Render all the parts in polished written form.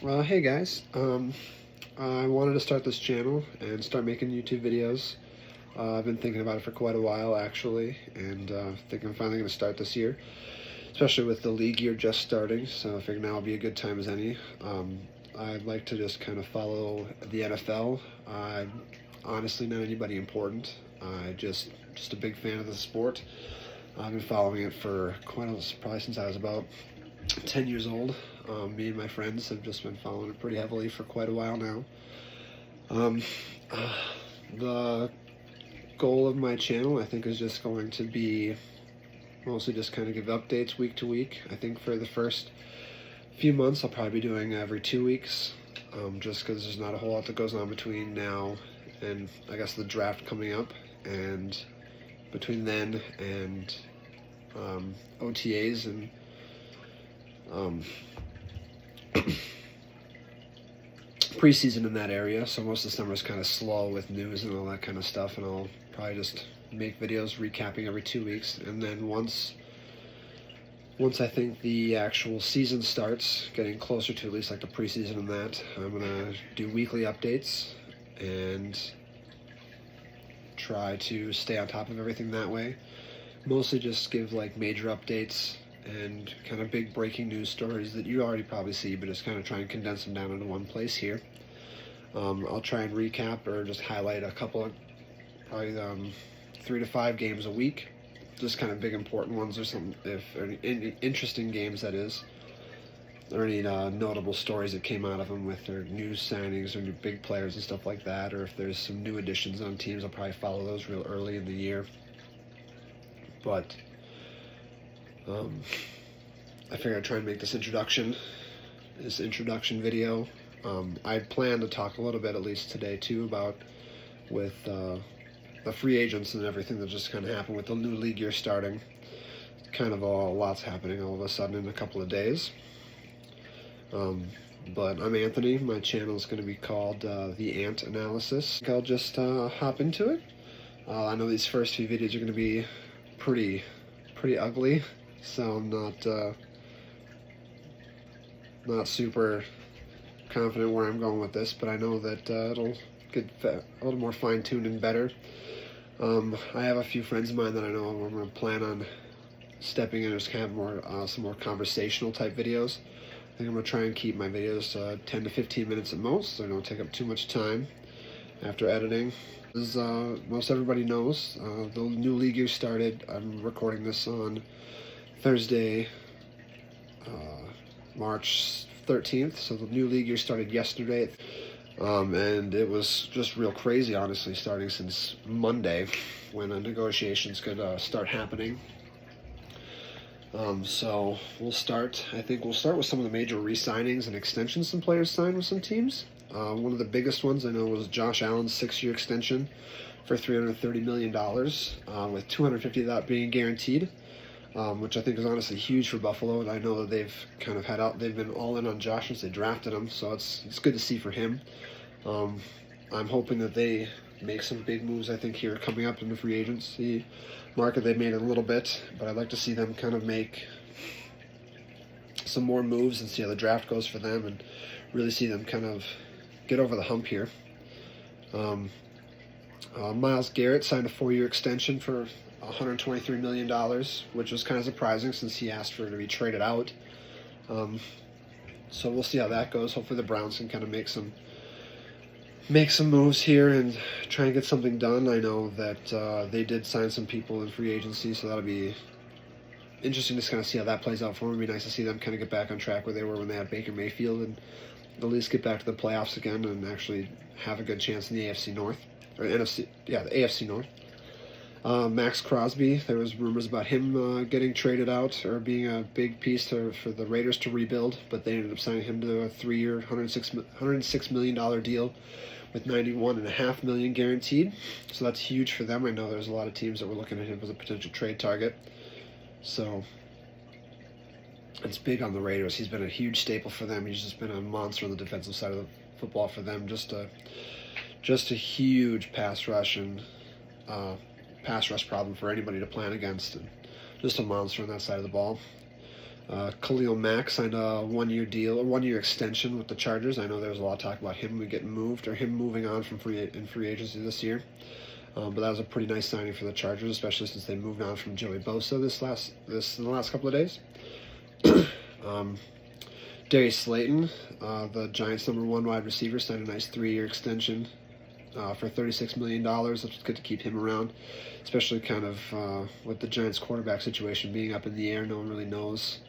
Hey guys, I wanted to start this channel and start making YouTube videos. I've been thinking about it for quite a while actually, and think I'm finally going to start this year, especially with the league year just starting, so I figured now would be a good time as any. I'd like to just kind of follow the NFL. Honestly, not anybody important. Just a big fan of the sport. I've been following it for probably since I was about 10 years old. Me and my friends have just been following it pretty heavily for quite a while now. Um, the goal of my channel, I think, is just going to be mostly just kind of give updates week to week. I think for the first few months, I'll probably be doing every 2 weeks, just because there's not a whole lot that goes on between now and I guess the draft coming up, and between then and OTAs and preseason in that area, so most of the summer is kind of slow with news and all that kind of stuff, and I'll probably just make videos recapping every 2 weeks, and then once I think the actual season starts, getting closer to at least like the preseason and that, I'm gonna do weekly updates and try to stay on top of everything that way. Mostly just give like major updates and kind of big breaking news stories that you already probably see, but just kind of try and condense them down into one place here. I'll try and recap or just highlight a couple of probably 3 to 5 games a week, just kind of big important ones, or some if any interesting games, that is, or any notable stories that came out of them with their news signings or new big players and stuff like that, or if there's some new additions on teams, I'll probably follow those real early in the year. But I figured I'd try and make this introduction video. I plan to talk a little bit, at least today too, about with the free agents and everything that just kind of happened with the new league year starting. Kind of lots happening all of a sudden in a couple of days. But I'm Anthony. My channel is going to be called The Ant Analysis. I'll just hop into it. I know these first few videos are going to be pretty ugly, so I'm not super confident where I'm going with this, but I know that it'll get a little more fine-tuned and better. I have a few friends of mine that I know I'm going to plan on stepping in and just kind of some more conversational type videos. I think I'm going to try and keep my videos 10 to 15 minutes at most, so they don't take up too much time after editing. As most everybody knows, the new league year started. I'm recording this on Thursday, March 13th, so the new league year started yesterday, and it was just real crazy, honestly, starting since Monday, when the negotiations could start happening. So I think we'll start with some of the major re-signings and extensions some players signed with some teams. One of the biggest ones I know was Josh Allen's 6-year extension for $330 million, with $250 of that being guaranteed, which I think is honestly huge for Buffalo. And I know that they've kind of they've been all in on Josh since they drafted him, so it's good to see for him. I'm hoping that they make some big moves, I think, here coming up in the free agency market. They've made it a little bit, but I'd like to see them kind of make some more moves and see how the draft goes for them, and really see them kind of get over the hump here. Myles Garrett signed a 4-year extension for $123 million, which was kind of surprising since he asked for it to be traded out. So we'll see how that goes. Hopefully the Browns can kind of make some moves here and try and get something done. I know that they did sign some people in free agency, so that'll be interesting to kind of see how that plays out for them. It'd be nice to see them kind of get back on track where they were when they had Baker Mayfield, and at least get back to the playoffs again and actually have a good chance in the AFC North, or NFC, yeah, the AFC North. Max Crosby, there was rumors about him getting traded out or being a big piece for the Raiders to rebuild, but they ended up signing him to a 3-year, $106 million deal with $91.5 million guaranteed. So that's huge for them. I know there's a lot of teams that were looking at him as a potential trade target. So it's big on the Raiders. He's been a huge staple for them. He's just been a monster on the defensive side of the football for them. Just a huge pass rush problem for anybody to plan against, and just a monster on that side of the ball. Khalil Mack signed a one-year deal, a one-year extension with the Chargers. I know there was a lot of talk about him getting moved or him moving on from free agency this year. But that was a pretty nice signing for the Chargers, especially since they moved on from Joey Bosa in the last couple of days. Darius Slayton, the Giants' #1 wide receiver, signed a nice 3-year extension for $36 million. That's good to keep him around, especially kind of with the Giants' quarterback situation being up in the air. No one really knows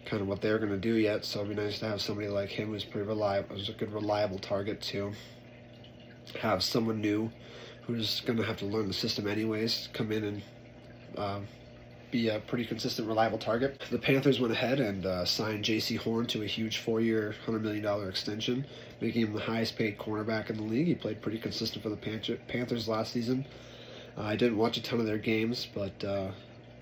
kind of what they're going to do yet, so it'd be nice to have somebody like him who's pretty reliable, who's a good reliable target to have someone new who's going to have to learn the system anyways, come in and be a pretty consistent, reliable target. The Panthers went ahead and signed J.C. Horn to a huge 4-year, $100 million extension, making him the highest-paid cornerback in the league. He played pretty consistent for the Panthers last season. I didn't watch a ton of their games, but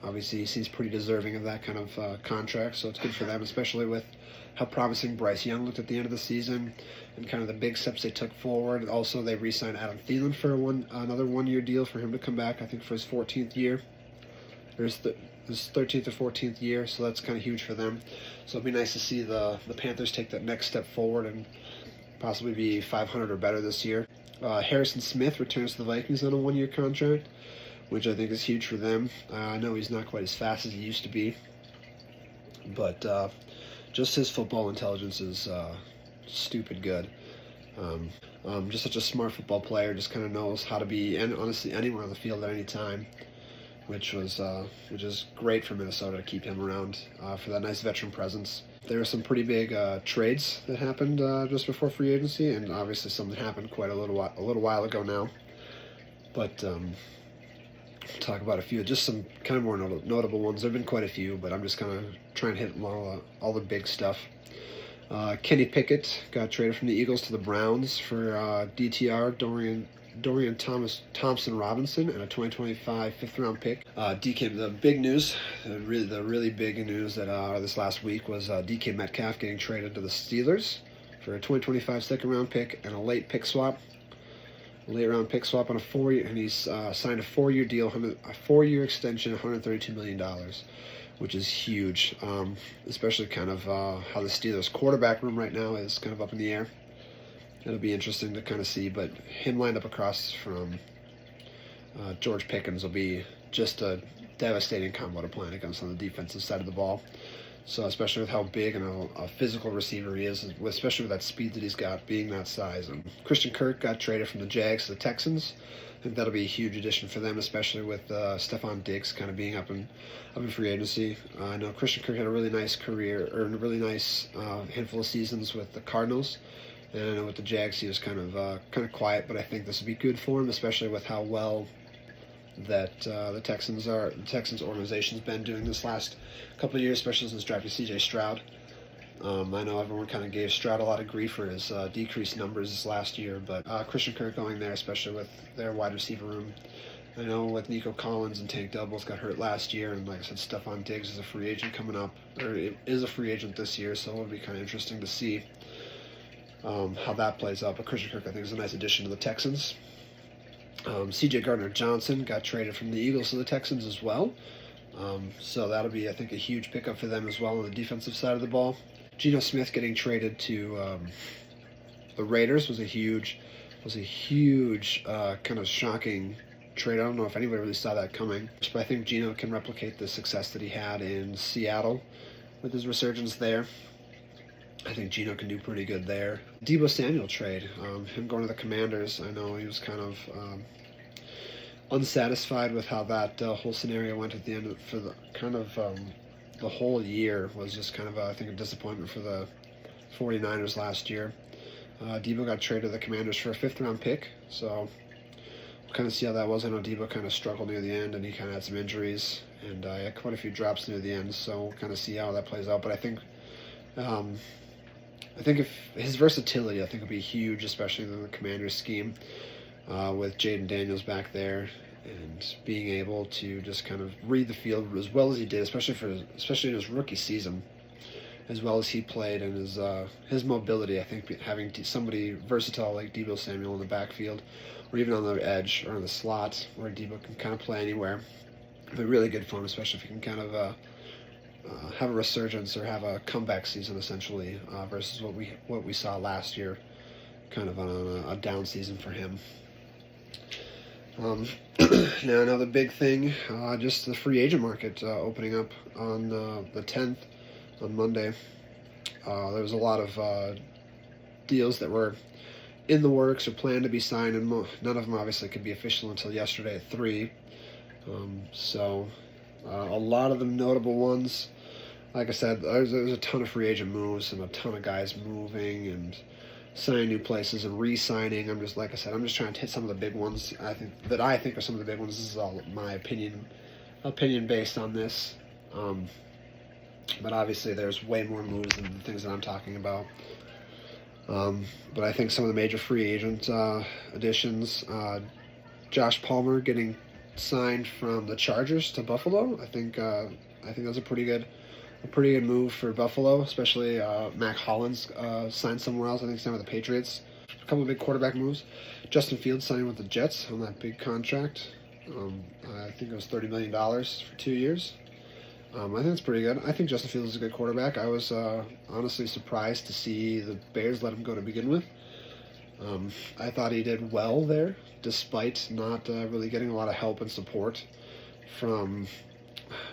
obviously he seems pretty deserving of that kind of contract, so it's good for them, especially with how promising Bryce Young looked at the end of the season and kind of the big steps they took forward. Also, they re-signed Adam Thielen for another 1-year deal for him to come back, I think, for his 14th year. There's his 13th or 14th year, so that's kind of huge for them. So it'd be nice to see the Panthers take that next step forward and possibly be 500 or better this year. Harrison Smith returns to the Vikings on a 1-year contract, which I think is huge for them. I know he's not quite as fast as he used to be, but just his football intelligence is stupid good. Just such a smart football player, just kind of knows how to be, and honestly, anywhere on the field at any time, which is great for Minnesota to keep him around for that nice veteran presence. There were some pretty big trades that happened just before free agency, and obviously some that happened quite a little while ago now. But talk about a few, just some kind of more notable ones. There have been quite a few, but I'm just kind of trying to hit all the big stuff. Kenny Pickett got traded from the Eagles to the Browns for DTR, Dorian Thompson Robinson, and a 2025 fifth-round pick. The big news, the really big news that this last week was DK Metcalf getting traded to the Steelers for a 2025 second-round pick and a late round pick swap on a 4-year, and he's signed a 4-year deal, a 4-year extension, $132 million, which is huge, especially kind of how the Steelers quarterback room right now is kind of up in the air. It'll be interesting to kind of see, but him lined up across from George Pickens will be just a devastating combo to play against on the defensive side of the ball. So especially with how big and a physical receiver he is, especially with that speed that he's got, being that size. And Christian Kirk got traded from the Jags to the Texans. I think that'll be a huge addition for them, especially with Stephon Diggs kind of being up in free agency. I know Christian Kirk had a really nice career, or a really nice handful of seasons with the Cardinals. And I know with the Jags he was kind of quiet, but I think this would be good for him, especially with how well that the Texans organization's been doing this last couple of years, especially since drafting C.J. Stroud. I know everyone kind of gave Stroud a lot of grief for his decreased numbers this last year, but Christian Kirk going there, especially with their wide receiver room. I know with Nico Collins and Tank Doubles got hurt last year, and like I said, Stephon Diggs is a free agent coming up, or is a free agent this year, so it'll be kind of interesting to see how that plays out. But Christian Kirk, I think, is a nice addition to the Texans. C.J. Gardner-Johnson got traded from the Eagles to the Texans as well. So that'll be, I think, a huge pickup for them as well on the defensive side of the ball. Geno Smith getting traded to the Raiders was a huge kind of shocking trade. I don't know if anybody really saw that coming, but I think Geno can replicate the success that he had in Seattle with his resurgence there. I think Geno can do pretty good there. Deebo Samuel trade, him going to the Commanders. I know he was kind of unsatisfied with how that whole scenario went at the end for the kind of the whole year was just kind of I think a disappointment for the 49ers last year. Deebo got traded to the Commanders for a 5th-round pick, so we'll kind of see how that was. I know Deebo kind of struggled near the end, and he kind of had some injuries, and had quite a few drops near the end, so we'll kind of see how that plays out. But I think if his versatility, I think, will be huge, especially in the Commanders scheme, with Jaden Daniels back there and being able to just kind of read the field as well as he did, especially in his rookie season, as well as he played, and his mobility. I think having somebody versatile like Deebo Samuel in the backfield, or even on the edge or in the slot, where Deebo can kind of play anywhere, it'll be really good for him, especially if he can kind of have a resurgence or have a comeback season essentially versus what we saw last year, kind of on a down season for him. Now another big thing, just the free agent market opening up on the 10th on Monday. There was a lot of deals that were in the works or planned to be signed, and none of them obviously could be official until yesterday at 3. So a lot of the notable ones, like I said, there's a ton of free agent moves and a ton of guys moving and signing new places and re-signing. I'm just, like I said, I'm just trying to hit some of the big ones. I think are some of the big ones. This is all my opinion based on this. But obviously there's way more moves than the things that I'm talking about. But I think some of the major free agent additions, Josh Palmer getting signed from the Chargers to Buffalo. I think that's a pretty good move for Buffalo, especially Mac Hollins signed somewhere else. I think signed with the Patriots. A couple of big quarterback moves. Justin Fields signing with the Jets on that big contract. I think it was $30 million for 2 years. I think that's pretty good. I think Justin Fields is a good quarterback. I was honestly surprised to see the Bears let him go to begin with. I thought he did well there, despite not really getting a lot of help and support from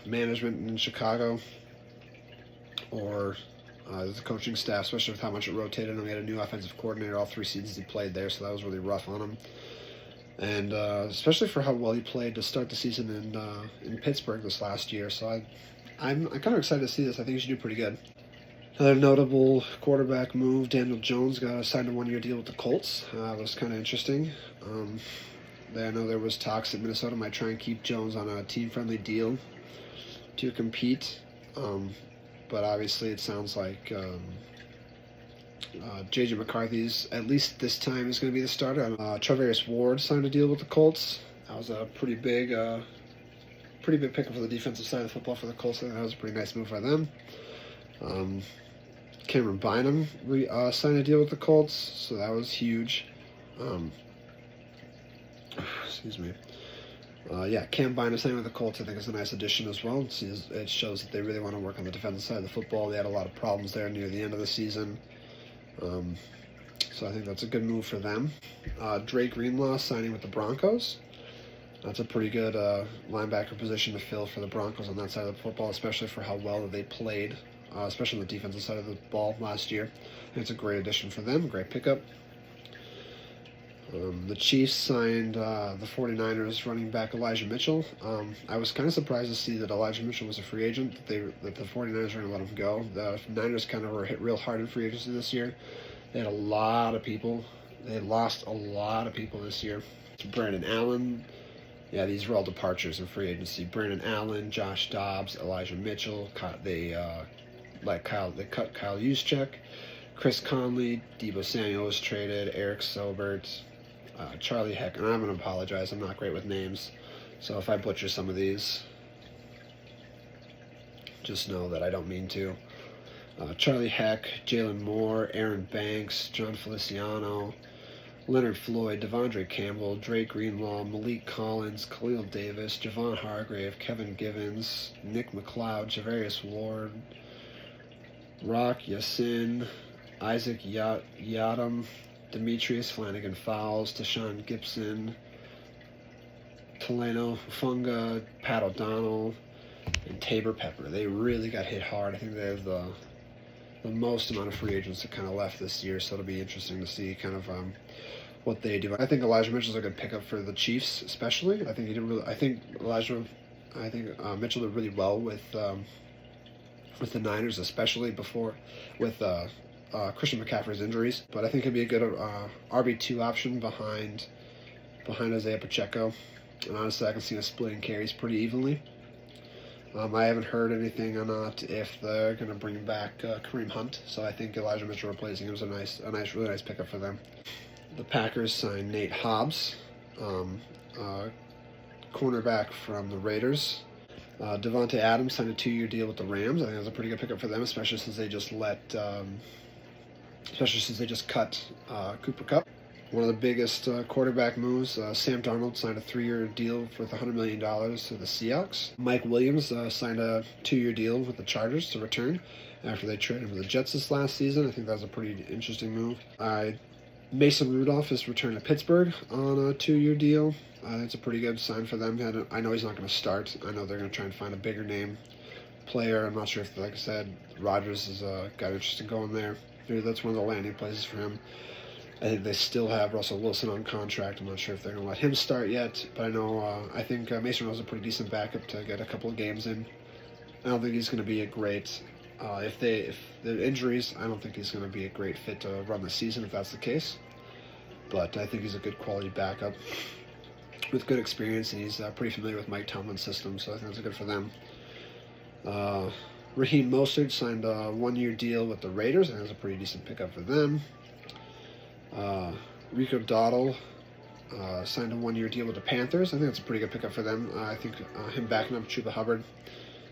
management in Chicago or the coaching staff, especially with how much it rotated. And we had a new offensive coordinator all 3 seasons he played there, so that was really rough on him. And especially for how well he played to start the season in Pittsburgh this last year. So I'm kind of excited to see this. I think he should do pretty good. Another notable quarterback move, Daniel Jones got signed a 1-year deal with the Colts. It was kind of interesting. I know there was talks that Minnesota might try and keep Jones on a team-friendly deal to compete. But obviously it sounds like J.J. McCarthy's, at least this time, is going to be the starter. Charvarius Ward signed a deal with the Colts. That was a pretty big pickup for the defensive side of the football for the Colts. I think that was a pretty nice move for them. Cameron Bynum signed a deal with the Colts, so that was huge. Excuse me. Cam Bynum signed with the Colts, I think, is a nice addition as well. It shows that they really want to work on the defensive side of the football. They had a lot of problems there near the end of the season. So I think that's a good move for them. Dre Greenlaw signing with the Broncos. That's a pretty good linebacker position to fill for the Broncos on that side of the football, especially for how well that they played, especially on the defensive side of the ball last year. I think it's a great addition for them, great pickup. The Chiefs signed the 49ers running back Elijah Mitchell. I was kind of surprised to see that Elijah Mitchell was a free agent, that the 49ers were going to let him go. The Niners kind of were hit real hard in free agency this year. They had a lot of people. They lost a lot of people this year. Brandon Allen. Yeah, these were all departures in free agency. Brandon Allen, Josh Dobbs, Elijah Mitchell. They cut Kyle Juszczyk. Chris Conley, Deebo Samuel was traded. Eric Sobert. Charlie Heck, and I'm going to apologize, I'm not great with names, so if I butcher some of these, just know that I don't mean to. Charlie Heck, Jalen Moore, Aaron Banks, John Feliciano, Leonard Floyd, Devondre Campbell, Dre Greenlaw, Malik Collins, Khalil Davis, Javon Hargrave, Kevin Givens, Nick McLeod, Javarius Ward, Rock Yassin, Isaac Yadam, Demetrius Flanagan-Fowles, Tashawn Gibson, Taleno Funga, Pat O'Donnell, and Tabor Pepper. They really got hit hard. I think they have the most amount of free agents that kind of left this year, so it'll be interesting to see kind of what they do. I think Elijah Mitchell's a good pickup for the Chiefs, especially. I think Mitchell did really well with the Niners, especially before with Christian McCaffrey's injuries, but I think he'd be a good RB2 option behind Isaiah Pacheco. And honestly, I can see him splitting carries pretty evenly. I haven't heard anything on if they're going to bring back Kareem Hunt, so I think Elijah Mitchell replacing him is really nice pickup for them. The Packers signed Nate Hobbs, cornerback from the Raiders. Devontae Adams signed a 2-year deal with the Rams. I think that's a pretty good pickup for them, especially since they just cut Cooper Kupp. one of the biggest quarterback moves. Sam Darnold signed a 3-year deal worth $100 million to the Seahawks. Mike Williams signed a 2-year deal with the Chargers to return after they traded him to the Jets this last season. I think that was a pretty interesting move. Mason Rudolph has returned to Pittsburgh on a 2-year deal. That's a pretty good sign for them. I know he's not going to start. I know they're going to try and find a bigger name player. I'm not sure if, like I said, Rodgers is got interested in going there. Maybe that's one of the landing places for him. I think they still have Russell Wilson on contract. I'm not sure if they're going to let him start yet, but I know I think Mason Rudolph's a pretty decent backup to get a couple of games in. I don't think he's going to be a great. If the injuries, I don't think he's going to be a great fit to run the season if that's the case. But I think he's a good quality backup with good experience, and he's pretty familiar with Mike Tomlin's system, so I think that's good for them. Raheem Mostert signed a 1-year deal with the Raiders, and that's a pretty decent pickup for them. Rico Dowdle signed a 1-year deal with the Panthers. I think that's a pretty good pickup for them. I think him backing up Chuba Hubbard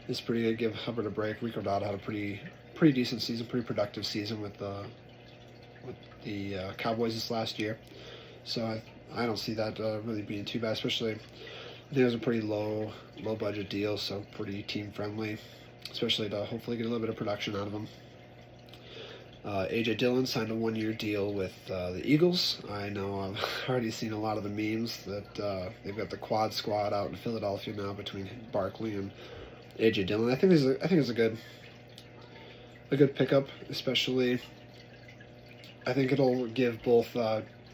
is pretty good. Give Hubbard a break. Rico Dowdle had a pretty decent season, pretty productive season with the Cowboys this last year. So I don't see that really being too bad, especially I think it was a pretty low budget deal, so pretty team friendly, especially to hopefully get a little bit of production out of him. A.J. Dillon signed a 1-year deal with the Eagles. I know I've already seen a lot of the memes that they've got the quad squad out in Philadelphia now between Barkley and A.J. Dillon. I think it's a good pickup, especially. I think it'll give both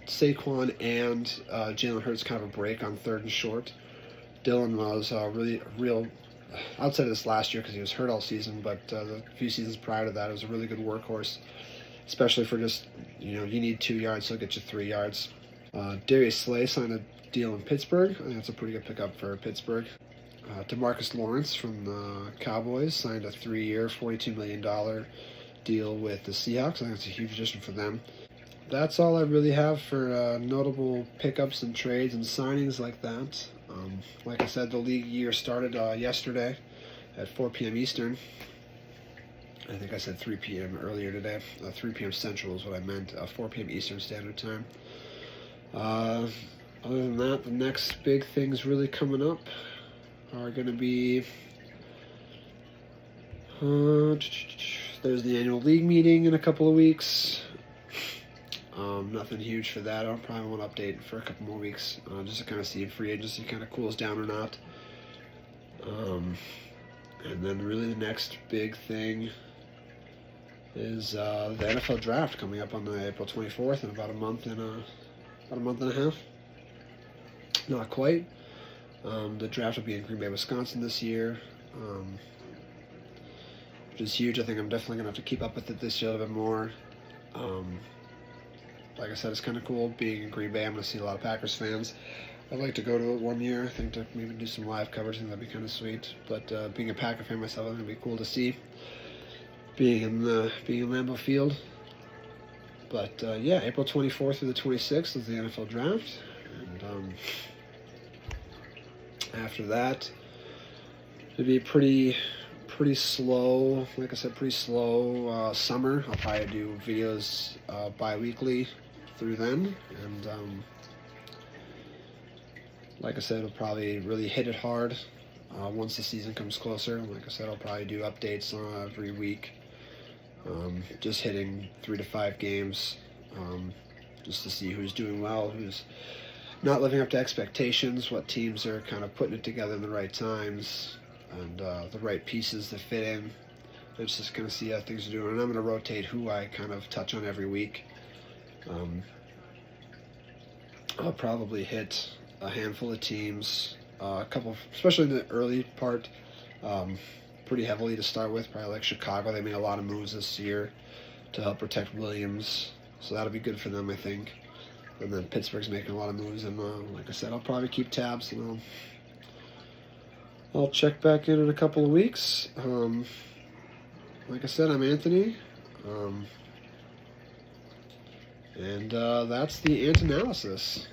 Saquon and Jalen Hurts kind of a break on 3rd and short. Dillon was real outside of this last year because he was hurt all season, but the few seasons prior to that, it was a really good workhorse, especially for just, you need 2 yards, so it'll get you 3 yards. Darius Slay signed a deal in Pittsburgh. I think that's a pretty good pickup for Pittsburgh. DeMarcus Lawrence from the Cowboys signed a 3-year, $42 million deal with the Seahawks. I think that's a huge addition for them. That's all I really have for notable pickups and trades and signings like that. Like I said, the league year started yesterday at 4 p.m. Eastern. I think I said 3 p.m. earlier today. 3 p.m. Central is what I meant. 4 p.m. Eastern Standard Time. Other than that, the next big things really coming up are going to be... there's the annual league meeting in a couple of weeks. Nothing huge for that. I'll probably want to update for a couple more weeks just to kind of see if free agency kind of cools down or not. And then really the next big thing is the NFL draft coming up on April 24th in about a month and a half. Not quite. The draft will be in Green Bay, Wisconsin this year, which is huge. I think I'm definitely going to have to keep up with it this year a little bit more. Like I said, it's kind of cool being in Green Bay. I'm going to see a lot of Packers fans. I'd like to go to it one year. I think to maybe do some live coverage. I think that'd be kind of sweet. But being a Packer fan myself, I think it'd be cool to see being in Lambeau Field. But yeah, April 24th through the 26th is the NFL draft, and after that, it'd be pretty slow. Like I said, pretty slow summer. I'll probably do videos bi-weekly through then, and like I said, I'll probably really hit it hard once the season comes closer. Like I said, I'll probably do updates every week, just hitting 3 to 5 games, just to see who's doing well, who's not living up to expectations, what teams are kind of putting it together in the right times, and the right pieces to fit in. Let's just kind of see how things are doing, and I'm going to rotate who I kind of touch on every week. I'll probably hit a handful of teams, a couple, especially in the early part, pretty heavily to start with. Probably like Chicago. They made a lot of moves this year to help protect Williams, so that'll be good for them, I think. And then Pittsburgh's making a lot of moves, and like I said, I'll probably keep tabs, and I'll check back in a couple of weeks. Like I said, I'm Anthony, and that's the Ant Analysis.